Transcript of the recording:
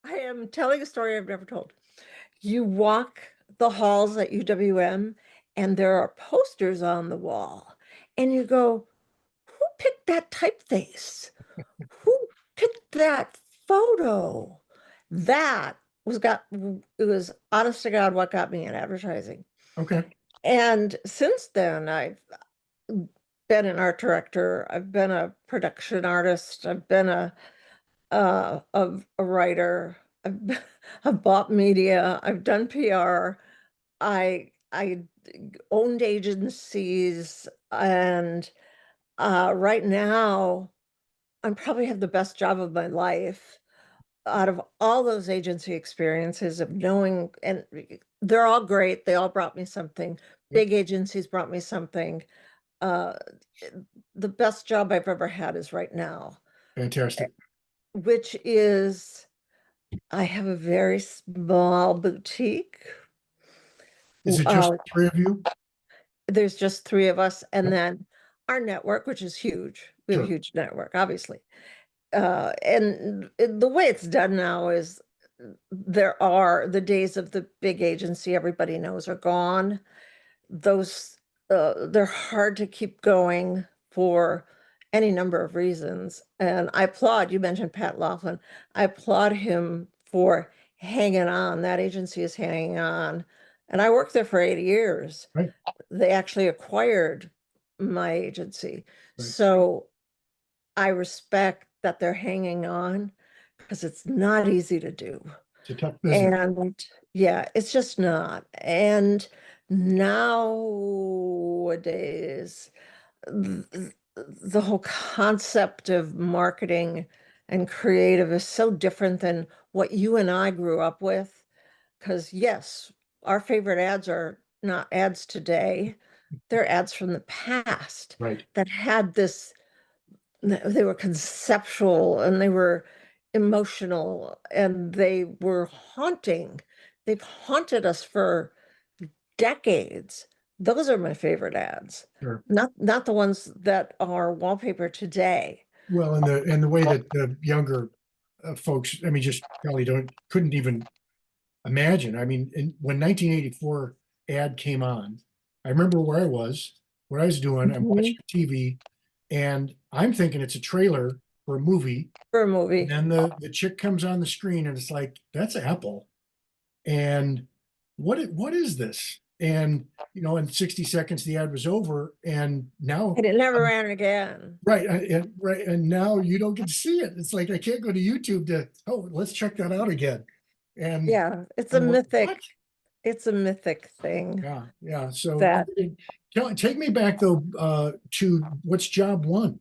I am telling a story I've never told. You walk the halls at UWM and there are posters on the wall, and you go, who picked that typeface? Who picked that photo? That it was honest to God what got me in advertising. Okay. And since then, I've been an art director, I've been a production artist, I've been a writer, I've bought media, I've done PR, I owned agencies, and right now I probably have the best job of my life out of all those agency experiences of knowing, and they're all great. They all brought me something. Yep. Big agencies brought me something. Uh, the best job I've ever had is right now, Fantastic. which is I have a very small boutique. Is it just Uh, three of you? there's just three of us, and Yep. then our network, which is huge. We have a Sure. huge network, obviously. And the way it's done now is there are the days of the big agency everybody knows are gone. Those they're hard to keep going for any number of reasons. And I applaud, you mentioned Pat Laughlin. I applaud him for hanging on. That agency is hanging on. And I worked there for 8 years. Right. They actually acquired my agency. Right. So I respect that they're hanging on because it's not easy to do. It's a tough business. And yeah, it's just not. And nowadays, the whole concept of marketing and creative is so different than what you and I grew up with. Because yes, our favorite ads are not ads today, they're ads from the past Right. that had this, they were conceptual and they were emotional and they were haunting. They've haunted us for decades. Those are my favorite ads, Sure. not the ones that are wallpaper today. Well, and the way that the younger folks, I mean, just probably couldn't even imagine. I mean, when 1984 ad came on, I remember where I was, what I was doing. I'm Mhm. watching TV, and I'm thinking it's a trailer for a movie. For a And movie. then the chick comes on the screen, and it's like, that's Apple. And what is this? And in 60 seconds, the ad was over, and now And it never ran again. right, right, and now you don't get to see it. It's like I can't go to YouTube to, oh, let's check that out again. And Yeah, it's a I'm like, what? mythic, it's a mythic thing Yeah, yeah. So that take me back though to what's job one?